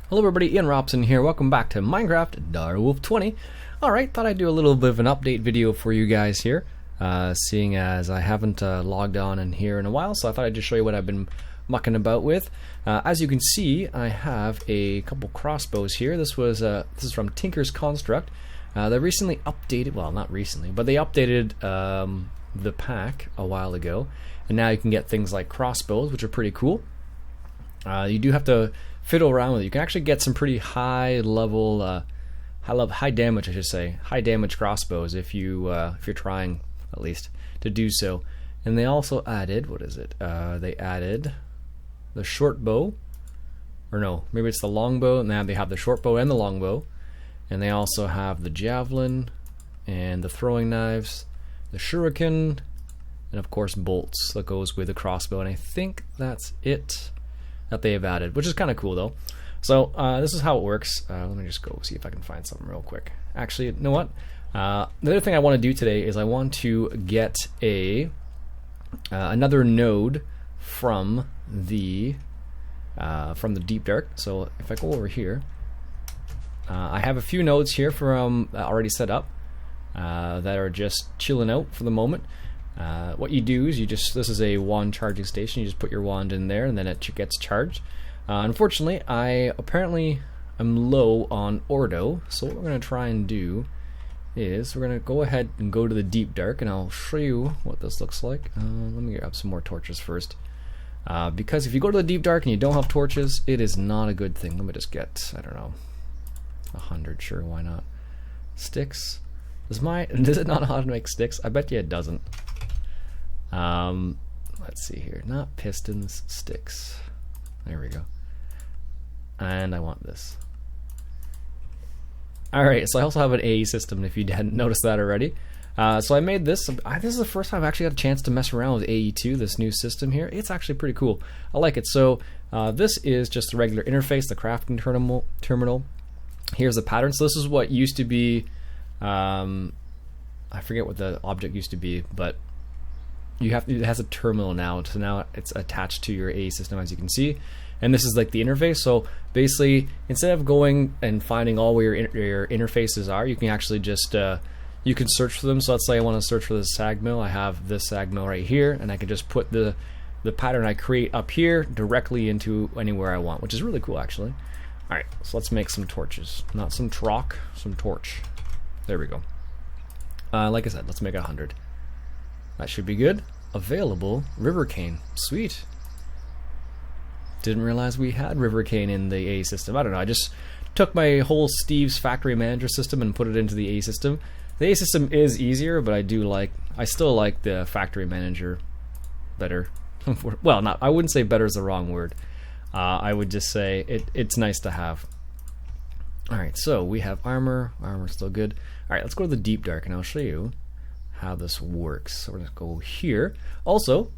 Hello everybody, Iain Robson here. Welcome back to Minecraft Direwolf20. Alright, thought I'd do a little bit of an update video for you guys here, seeing as I haven't logged on in here in a while, so I thought I'd just show you what I've been mucking about with. As you can see, I have a couple crossbows here. This is from Tinker's Construct. They recently updated, well, not recently, but they updated the pack a while ago, and now you can get things like crossbows, which are pretty cool. You do have to fiddle around with it. You can actually get some pretty high damage, I should say, high damage crossbows if you're trying at least to do so. And they also added, what is it? They added the short bow, or no, maybe it's the long bow. Now they have the short bow and the long bow, and they also have the javelin and the throwing knives, the shuriken, and of course bolts that goes with the crossbow. And I think that's it that they have added, which is kind of cool though. So this is how it works. Let me just go see if I can find something real quick. Actually, you know what? The other thing I want to do today is I want to get another node from the deep dark. So if I go over here, I have a few nodes here from already set up that are just chilling out for the moment. What you do is this is a wand charging station. You just put your wand in there and then it gets charged. Unfortunately, I apparently am low on Ordo, so what we're going to try and do is we're going to go ahead and go to the deep dark, and I'll show you what this looks like. Let me grab some more torches first. Because if you go to the deep dark and you don't have torches, it is not a good thing. Let me just get, I don't know, 100, sure, why not? Sticks. Does it not know how to make sticks? I bet you it doesn't. Let's see here. Not pistons, sticks. There we go. And I want this. Alright, so I also have an AE system if you hadn't noticed that already. So I made this. This is the first time I've actually got a chance to mess around with AE2, this new system here. It's actually pretty cool. I like it. So this is just the regular interface, the crafting terminal. Here's the pattern. So this is what used to be, I forget what the object used to be, but it has a terminal now, so now it's attached to your AE system, as you can see. And this is like the interface. So basically, instead of going and finding all where your interfaces are, you can actually just you can search for them. So let's say I want to search for this sag mill. I have this sag mill right here, and I can just put the pattern I create up here directly into anywhere I want, which is really cool actually. All right, so let's make some torches, not some trock, some torch. There we go. Like I said, let's make 100. That should be good. Available river cane. Sweet. Didn't realize we had river cane in the A system. I don't know. I just took my whole Steve's factory manager system and put it into the A system. The A system is easier, but I still like the factory manager better. Well, I wouldn't say better is the wrong word. I would just say it's nice to have. Alright, so we have armor. Armor's still good. Alright, let's go to the deep dark and I'll show you how this works. So we're going to go here. Also,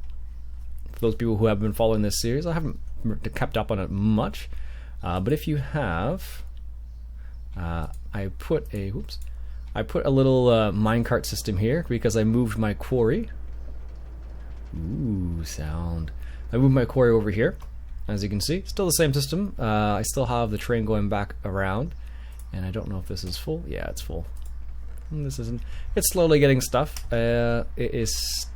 for those people who have been following this series, I haven't kept up on it much, but if you have, I put a little minecart system here because I moved my quarry. Ooh, sound. I moved my quarry over here, as you can see. Still the same system. I still have the train going back around, and I don't know if this is full. Yeah, it's full. This isn't. It's slowly getting stuff. It is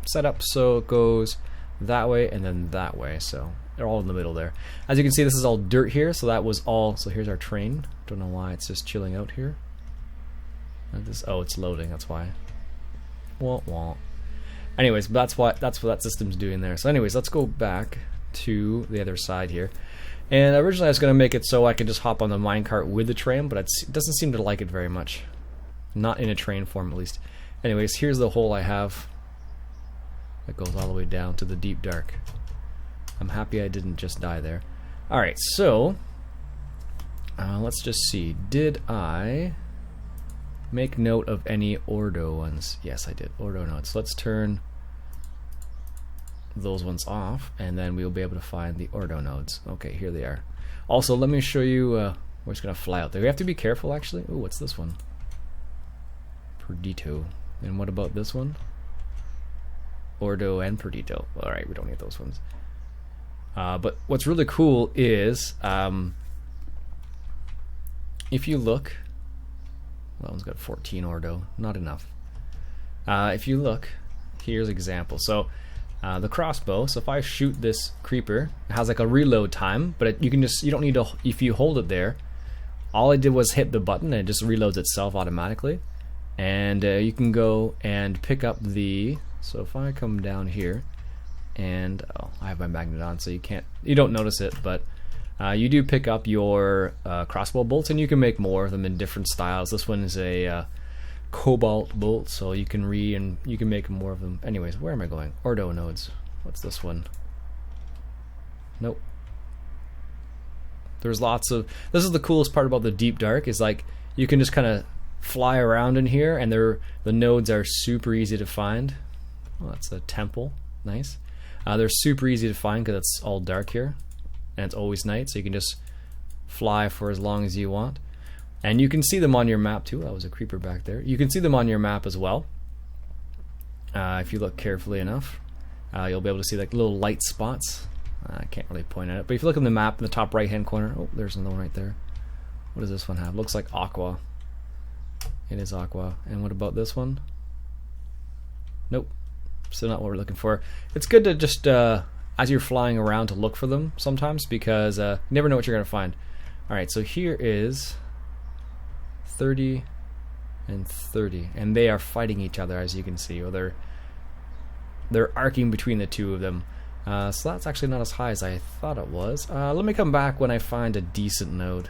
set up so it goes that way and then that way, so they're all in the middle there. As you can see, this is all dirt here, so that was all. So here's our train. Don't know why it's just chilling out here. Oh, it's loading. That's why. Wah, wah. Anyways, that's what that system's doing there. So anyways, let's go back to the other side here. And originally I was going to make it so I could just hop on the minecart with the train, but it doesn't seem to like it very much. Not in a train form, at least. Anyways, here's the hole I have. That goes all the way down to the deep dark. I'm happy I didn't just die there. Alright, so let's just see. Did I make note of any Ordo ones? Yes, I did. Ordo nodes. Let's turn those ones off, and then we'll be able to find the Ordo nodes. Okay, here they are. Also, let me show you. We're just going to fly out there. We have to be careful, actually. Ooh, what's this one? Perdito. And what about this one? Ordo and Perdito. Alright, we don't need those ones. But what's really cool is if you look, well, that one's got 14 ordo, not enough. If you look, here's an example. So the crossbow, so if I shoot this creeper, it has like a reload time, but you don't need to, if you hold it there, all I did was hit the button and it just reloads itself automatically. And you can go and pick up the, so if I come down here and, oh, I have my magnet on so you don't notice it, but you do pick up your crossbow bolts, and you can make more of them in different styles. This one is a cobalt bolt, so you can make more of them. Anyways, where am I going? Ordo nodes. What's this one? Nope. There's lots of, this is the coolest part about the deep dark, is like you can just kind of fly around in here, and the nodes are super easy to find. Oh, that's a temple. Nice. They're super easy to find because it's all dark here, and it's always night, so you can just fly for as long as you want. And you can see them on your map too. That was a creeper back there. You can see them on your map as well. If you look carefully enough, you'll be able to see like little light spots. I can't really point at it, but if you look on the map in the top right hand corner, oh, there's another one right there. What does this one have? Looks like aqua. It is aqua. And what about this one? Nope. Still not what we're looking for. It's good to just as you're flying around to look for them sometimes, because you never know what you're going to find. Alright, so here is 30 and 30, and they are fighting each other, as you can see, or they're arcing between the two of them. So that's actually not as high as I thought it was. Let me come back when I find a decent node.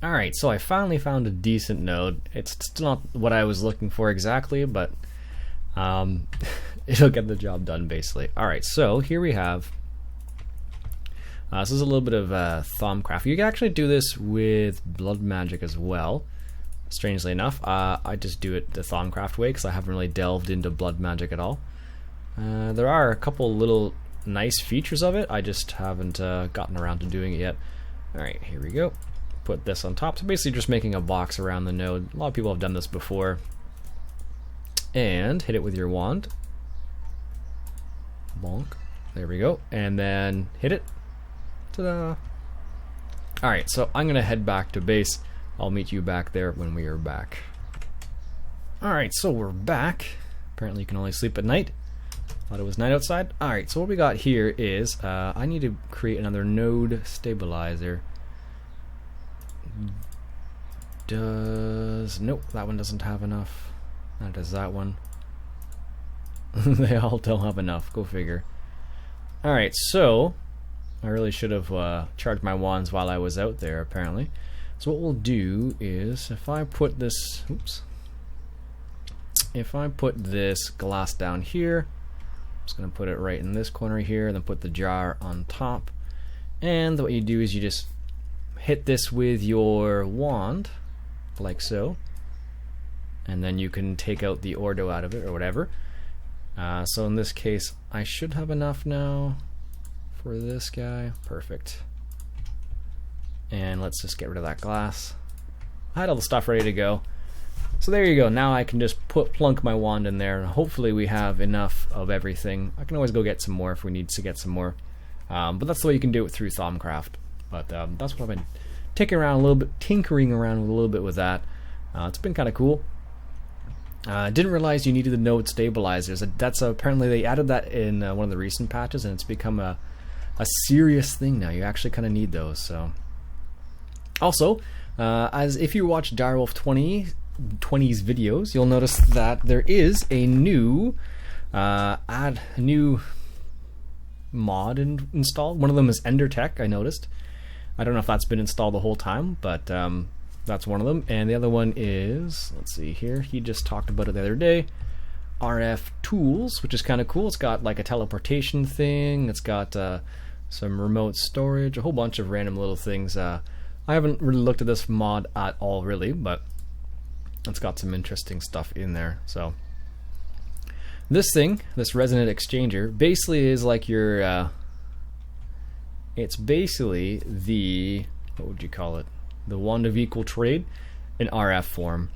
Alright, so I finally found a decent node. It's still not what I was looking for exactly, but it'll get the job done, basically. Alright, so here we have, this is a little bit of Thaumcraft. You can actually do this with blood magic as well, strangely enough. I just do it the Thaumcraft way because I haven't really delved into blood magic at all. There are a couple little nice features of it, I just haven't gotten around to doing it yet. Alright, here we go. Put this on top. So basically just making a box around the node. A lot of people have done this before. And hit it with your wand. Bonk. There we go. And then hit it. Ta-da! Alright, so I'm going to head back to base. I'll meet you back there when we are back. Alright, so we're back. Apparently you can only sleep at night. Thought it was night outside. Alright, so what we got here is I need to create another node stabilizer. Nope, that one doesn't have enough. That does that one. They all don't have enough, go figure. Alright, so I really should have charged my wands while I was out there, apparently. So what we'll do is, if I put this, if I put this glass down here, I'm just going to put it right in this corner here, and then put the jar on top. And what you do is you just hit this with your wand, like so, and then you can take out the ordo out of it, or whatever. So in this case, I should have enough now for this guy. Perfect. And let's just get rid of that glass. I had all the stuff ready to go. So there you go. Now I can just plunk my wand in there, and hopefully we have enough of everything. I can always go get some more if we need to get some more. But that's the way you can do it through Thaumcraft. But that's what I've been tinkering around a little bit with that. It's been kind of cool. Didn't realize you needed the node stabilizers. That's apparently they added that in one of the recent patches, and it's become a serious thing now. You actually kind of need those. So, also, as if you watch Direwolf20's videos, you'll notice that there is a new mod installed. One of them is EnderTech, I noticed. I don't know if that's been installed the whole time, but that's one of them. And the other one is, let's see here, he just talked about it the other day, RF Tools, which is kind of cool. It's got like a teleportation thing, it's got some remote storage, a whole bunch of random little things. I haven't really looked at this mod at all, really, but it's got some interesting stuff in there. So this thing, this resonant exchanger, basically is like your it's basically the, what would you call it, the wand of equal trade in RF form.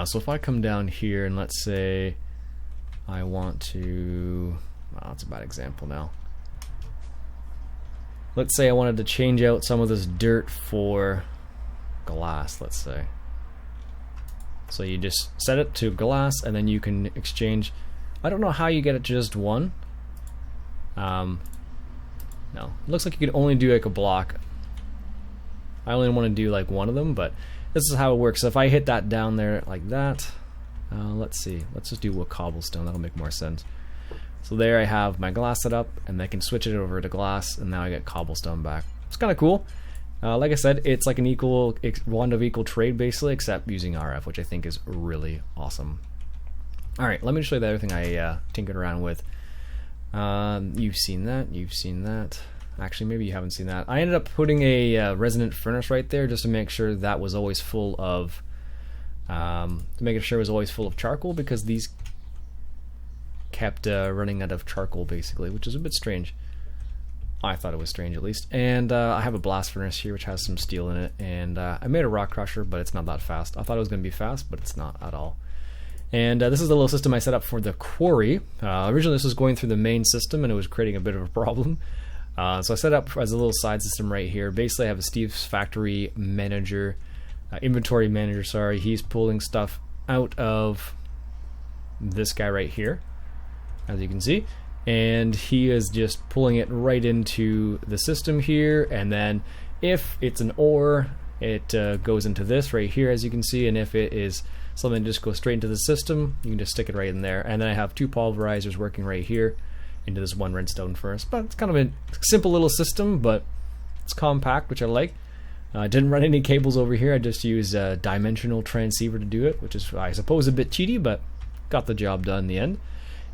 So if I come down here and let's say I want to, well, that's a bad example now. let's say I wanted to change out some of this dirt for glass, let's say. So you just set it to glass, and then you can exchange. I don't know how you get it to just one. No, it looks like you can only do like a block. I only want to do like one of them, but this is how it works. So if I hit that down there like that, let's see, let's just do a cobblestone. That'll make more sense. So there I have my glass set up, and I can switch it over to glass, and now I get cobblestone back. It's kind of cool. Like I said, it's like an one of equal trade basically, except using RF, which I think is really awesome. Alright, let me show you the other thing I tinkered around with. You've seen that, you've seen that. Actually, maybe you haven't seen that. I ended up putting a resonant furnace right there just to make sure that was always full of, charcoal, because these kept running out of charcoal basically, which is a bit strange. I thought it was strange at least. And I have a blast furnace here which has some steel in it, and I made a rock crusher, but it's not that fast. I thought it was going to be fast, but it's not at all. And this is the little system I set up for the quarry. Originally this was going through the main system, and it was creating a bit of a problem. So I set up as a little side system right here. Basically I have a Steve's factory manager, inventory manager, sorry. He's pulling stuff out of this guy right here, as you can see. And he is just pulling it right into the system here, and then if it's an ore, it goes into this right here, as you can see, and if it is something that just goes straight into the system, you can just stick it right in there. And then I have two pulverizers working right here into this one redstone furnace. But it's kind of a simple little system, but it's compact, which I like. I didn't run any cables over here. I just used a dimensional transceiver to do it, which is, I suppose, a bit cheaty, but got the job done in the end.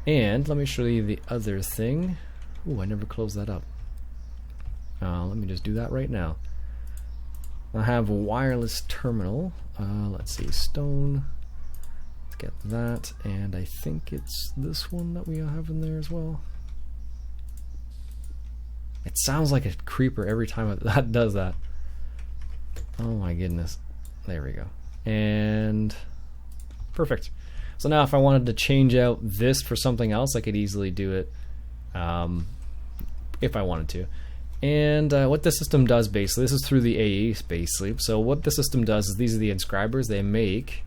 And let me show you the other thing. Ooh, I never closed that up. Let me just do that right now. I have a wireless terminal. Let's see, stone. Let's get that, and I think it's this one that we have in there as well. It sounds like a creeper every time that does that. Oh my goodness. There we go. And perfect. So now if I wanted to change out this for something else, I could easily do it if I wanted to. And what this system does basically, this is through the AE basically, so what the system does is these are the inscribers. They make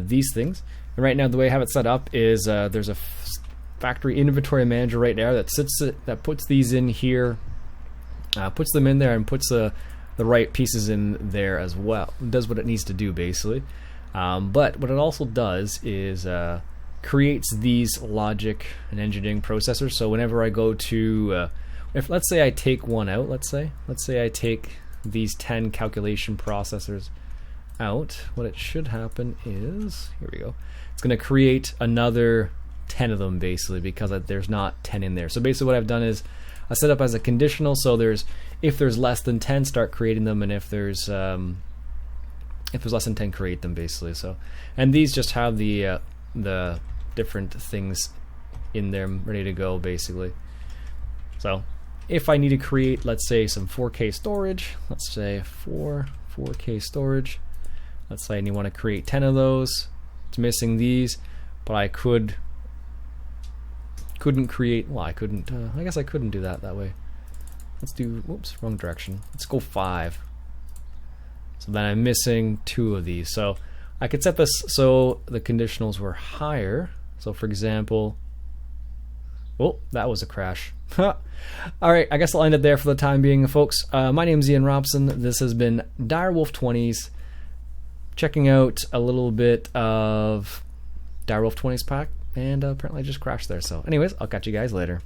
these things. And right now the way I have it set up is there's a factory inventory manager right there that puts these in here, puts them in there, and puts the right pieces in there as well. It does what it needs to do basically. But what it also does is creates these logic and engineering processors. So whenever I go to, if let's say I take one out, let's say I take these 10 calculation processors out, what it should happen is, here we go, it's going to create another 10 of them basically, because there's not 10 in there. So basically what I've done is I set up as a conditional, so if there's less than 10, start creating them, and if there's less than 10, create them basically. So, and these just have the different things in there ready to go basically. So if I need to create, let's say, some 4K storage, let's say 4K storage, let's say you want to create 10 of those, it's missing these, but I couldn't create, well, I couldn't, I guess I couldn't do that way. Let's do, whoops, wrong direction. Let's go 5. So then I'm missing 2 of these. So I could set this so the conditionals were higher. So for example, oh, that was a crash. Alright, I guess I'll end it there for the time being, folks. My name's Iain Robson. This has been Direwolf20's, checking out a little bit of Direwolf20's pack, and apparently I just crashed there. So anyways, I'll catch you guys later.